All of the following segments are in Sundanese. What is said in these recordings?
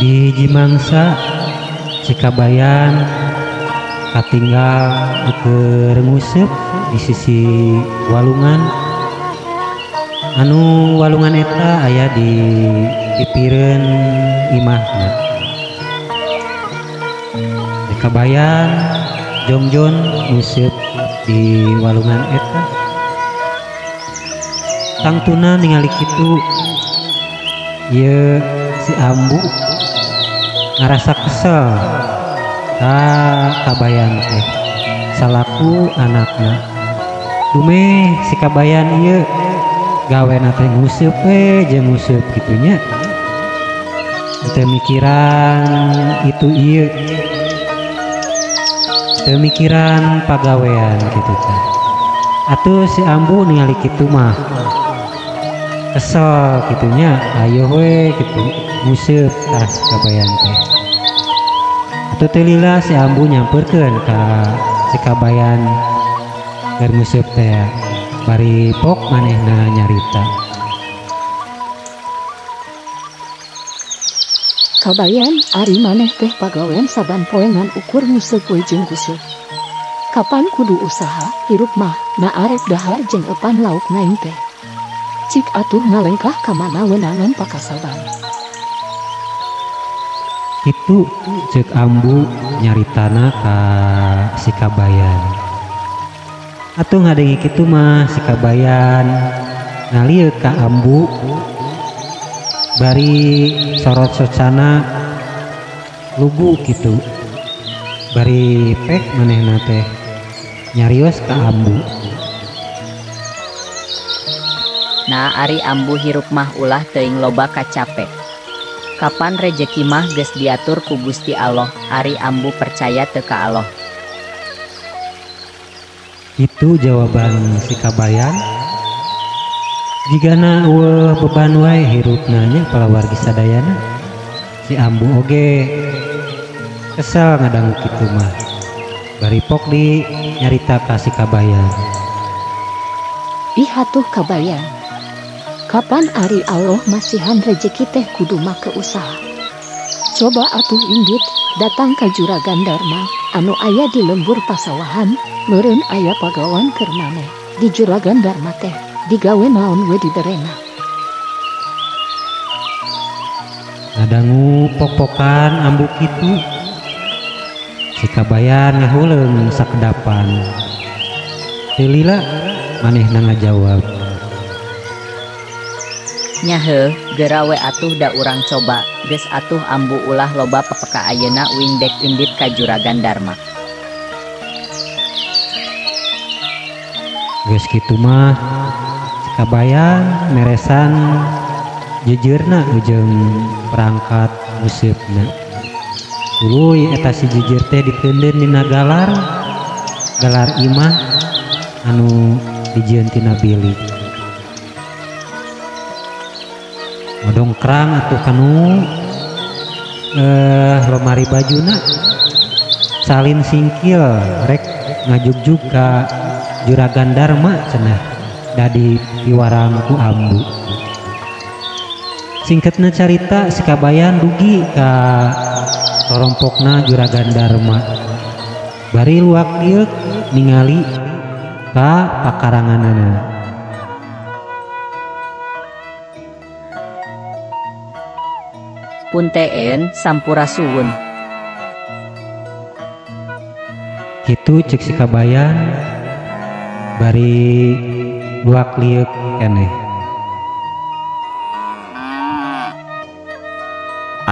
Di Jimangsa Cikabayan katinggal nguseup di sisi walungan. Anu walungan eta aya di pipireun imahna. Cikabayan Jongjon nguseup di walungan eta. Tangtuna ningali kitu ieu si Ambu ngarasa kesel ka Kabayan teh salaku anakna. Dume si Kabayan ieu gawena teh nguseup jeung nguseup kitunya. Teu mikiran itu ieu. Teu mikiran pagawean kitu teh. Atuh si Ambu ningali kitu mah kesel kitunya, ayo we gitu nguseup ka si Kabayan teh. Atuh teu lila si Ambu nyampeurkeun ka si Kabayan keur nguseup teh. Bari pok manehna nyarita. Kabayan ari maneh teh pagawean saban poe ngan ukur nguseup we jeung nguseup. Kapan kudu usaha hirup mah na arek dahar jeung eupan lauk naing teh. Cik atuh ngalengkah ka mana weunangan pakasaban. Itu ceuk Ambu nyaritana ka si Kabayan. Atuh ngadengi kitu mah si Kabayan ngalieu ka Ambu bari sorot socana lugu kitu. Bari pek manehna teh nyarios ka Ambu. Nah ari Ambu hirup mah ulah teuing loba kacapek. Kapan rejeki mah geus diatur ku Gusti Allah, ari Ambu percaya teu ka Allah. Itu jawaban si Kabayan. Jigana eueuh beban wae hirupna nya palawargi sadayana. Si Ambu oge kesel ngadangu kitu mah. Bari pok di nyarita ka si Kabayan. Ih atuh Kabayan. Kapan ari Allah masihan rejeki teh kudu make usaha. Coba atuh indit datang ka Juragan Dharma anu aya di lembur pasawahan, meureun aya pagawan keur maneh. Di Juragan Dharma teh digawe naon we diberena. Ngadangu pok-pokan Ambu kitu. Si Kabayan ngahuleung sakedapan. Teu lila manehna ngajawab. Nya heuh, geura we atuh da urang coba, geus atuh Ambu ulah loba pepeka ayeuna uing dek indit ka Juragan Dharma. Geus kitu mah si Kabayan meresan jejeurna jeung perangkat nguseupeuna. Tuluy eta si jejer teh dikeundeun dina galar imah anu dijieun tina bilik. Ngodongkrang atuh kanu lemari bajuna salin singkil rek ngajugjug ka Juragan Dharma cenah dadi piwarang ku Ambu. Singkatna carita si Kabayan dugi ka torompokna Juragan Dharma. Bari luak ieu ningali ka pakaranganana. Punteen sampurasuwun. Kitu ceuk si Kabayan bari luak liuk keneh.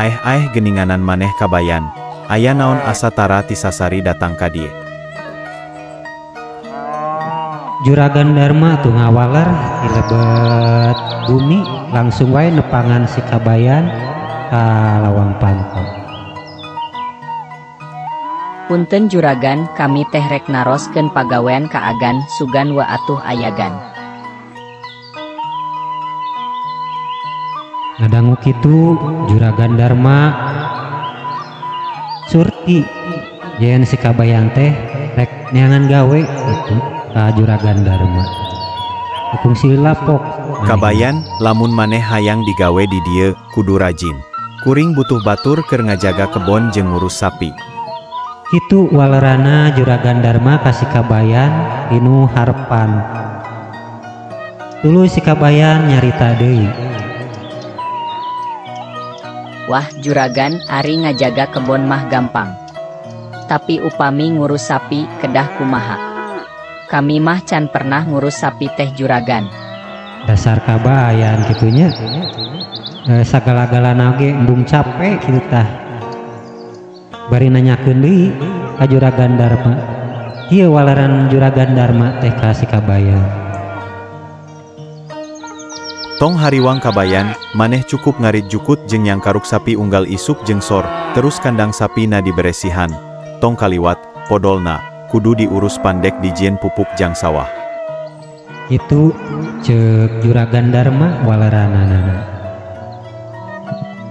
Aeh geninganan maneh Kabayan. Aya naon asa tara ti sasari datang ka dieu? Juragan Dharma tuh ngawaler di lebet bumi langsung wae nepangan si Kabayan ka lawang pantau. Punten Juragan, kami teh rek naroskeun pagawean ka agan sugan wa atuh ayagan. Ngadangu kitu Juragan Dharma surti yen si Kabayan teh rek neangan gawe itu ka Juragan Dharma. Hukum silapok Kabayan, lamun maneh hayang digawe di dieu kudu rajin. Kuring butuh batur keur ngajaga kebon jeung ngurus sapi. Kitu walerana Juragan Dharma kasih kabayan dinu harepan. Tuluy si kabayan nyarita deui. Wah Juragan, ari ngajaga kebon mah gampang. Tapi upami ngurus sapi kedah kumaha. Kami mah can pernah ngurus sapi teh Juragan. Dasar kabayan gitunya. Sagala-galana ge embung capek kitu tah. Bari nanyakeun deui ka Juragan Dharma. Ieu walaran Juragan Dharma teh ka si kabayan. Tong hariwang kabayan, maneh cukup ngarit jukut jeung nyangkaruk sapi unggal isuk jeung sor, terus kandang sapi na diberesihan. Tong kaliwat, podolna, kudu diurus pandek dijieun pupuk jang sawah. Itu ceuk Juragan Dharma walaranana.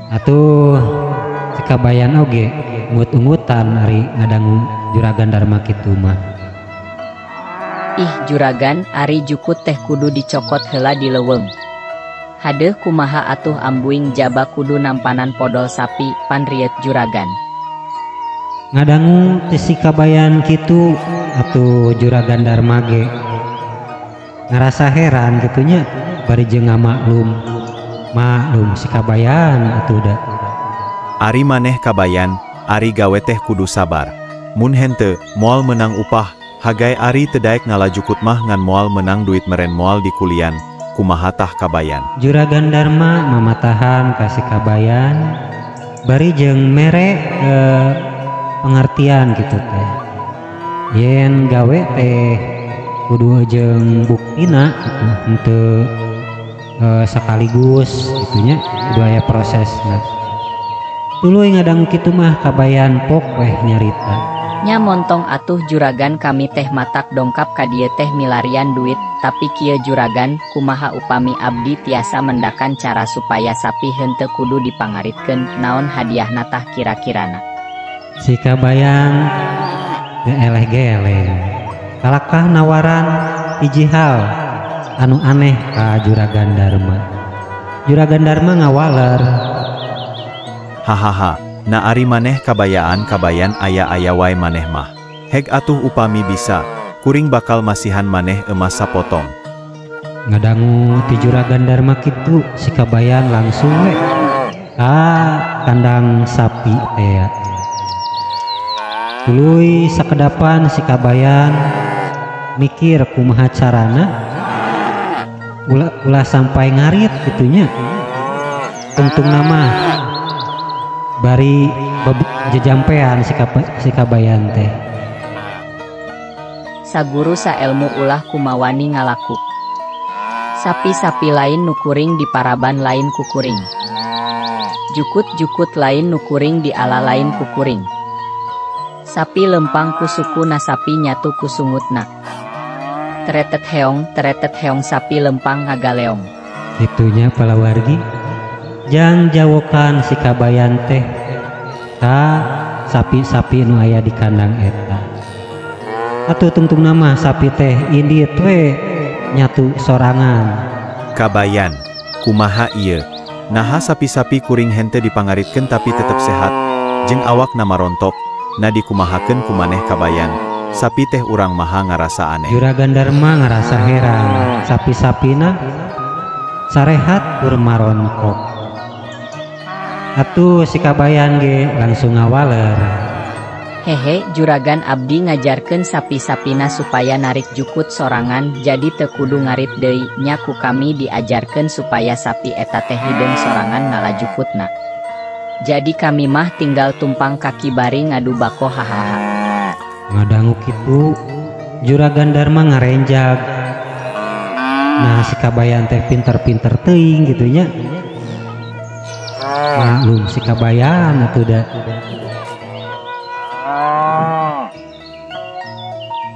Atuh si kabayan oge ngut-ngutan ari ngadangu Juragan Dharma kitu mah. Ih Juragan, ari jukut teh kudu dicokot heula di leuweung. Hadeuh kumaha atuh ambuing jaba kudu nampanan podol sapi pan rieut Juragan. Ngadangu si kabayan kitu atuh Juragan Dharma ge ngarasa heran gitunya bari jeung ngamaklum si kabayan atuh da. Ari maneh kabayan, ari gawe teh kudu sabar. Mun henteu moal menang upah, hagai ari teu daek ngalajukut mah ngan moal menang duit meren moal di kulian. Kumaha tah kabayan? Juragan Dharma mamatahan ka si kabayan bari jeung mere pengertian gitu teh. Yen gawe teh kudu jeung buktina gitu, henteu sekaligus itunya kudu aya prosesna. Tuluy ngadangu kitu mah kabayan pok weh nyarita. Nya montong atuh Juragan, kami teh matak dongkap ka dieu teh milarian duit, tapi kieu Juragan, kumaha upami abdi tiasa mendakan cara supaya sapi henteu kudu dipangaritkeun, naon hadiahna tah kira-kirana. Si kabayan geleh-geleh. Kalakah nawaran hiji hal anu aneh ka Juragan Dharma. Juragan Dharma ngawaler. Hahaha, na ari maneh kabayan aya wae maneh mah. Heg atuh upami bisa, kuring bakal masihan maneh emas sapotong. Ngadangu ti Juragan Dharma kitu si kabayan langsung we ka kandang sapi teh. Tuluy sakedapan si kabayan mikir kumaha carana ulah sampai ngarit gitunya. Tungtung nama bari jejampean si kabayan teh. Saguru saelmu ulah kumawani ngalaku. Sapi-sapi lain nukuring di paraban lain kukuring. Jukut-jukut lain nukuring di ala lain kukuring. Sapi lempang ku suku na sapi nyatu ku sungutna. Teretet heong sapi lempang ngagaleong. Itunya palawargi jang jawokan si kabayan teh ka sapi-sapi nu aya di kandang eta. Atuh tungtung nama sapi teh indit we nyatu sorangan. Kabayan, kumaha ieu? Naha sapi-sapi kuring henteu dipangaritkeun tapi tetep sehat, jeung awak na marontok, na dikumahakeun ku maneh kabayan. Sapi teh urang maha ngarasa aneh. Juragan Dharma ngarasa heran, sapi-sapina sarehat kur marontok. Atuh si kabayan ge langsung ngawaler. Hehe, Juragan abdi ngajarkeun sapi-sapina supaya narik jukut sorangan, jadi teu kudu ngarit deui. Nya ku kami diajarkeun supaya sapi eta teh hideung sorangan ngalajukutna. Jadi kami mah tinggal tumpang kaki bari ngadu bako hahaha. Ngadangu kitu Juragan Dharma ngarenjag. Nah si kabayan teh pinter-pinter teuing gitunya. Maklum si kabayan atuh da.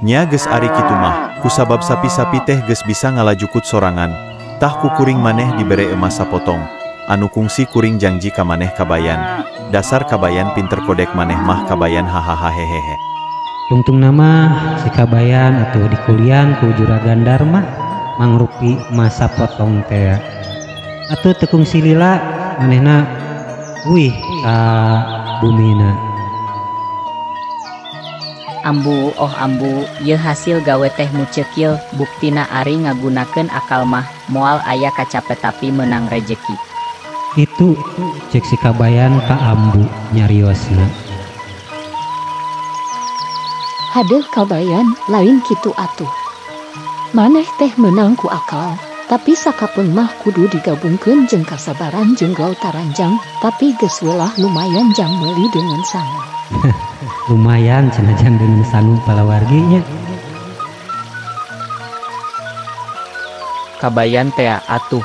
Nya geus ari kitu mah, kusabab sapi-sapi teh geus bisa ngalajukut sorangan, tah ku kuring maneh dibere emas sapotong. Anu kungsi kuring janji ka maneh kabayan. Dasar kabayan pinter kodek maneh mah kabayan hahaha hehehe. Tungtung nama si kabayan atuh dikulian ku Juragan Dharma mangrupi masa potong teh. Atuh tekung silila manehna wih ka bumina. Ambu, oh ambu, ye hasil gawe teh mucekil, buktina ari ngagunakeun akal mah, moal aya kacapet tapi menang rejeki. Itu cek si Kabayan ka Ambu nyariosna. Hadeuh Kabayan lain kitu atuh. Maneh teh menang ku akal, tapi sakapeung mah kudu digabungkeun jeung kasabaran jeung gaul taranjang, tapi geus welah lumayan jang meuli dengan sangu. Lumayan senajan dengan sanggup palawarginya. Kabayan teh atuh.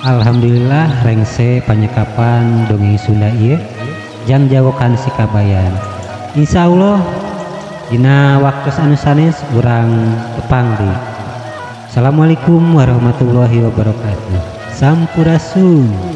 Alhamdulillah rengse panyekapan dongeng Sunda ieu jang jawokan si Kabayan. Insya Allah dina waktu anu sanes urang tepang deui. Assalamualaikum warahmatullahi wabarakatuh. Sampurasun.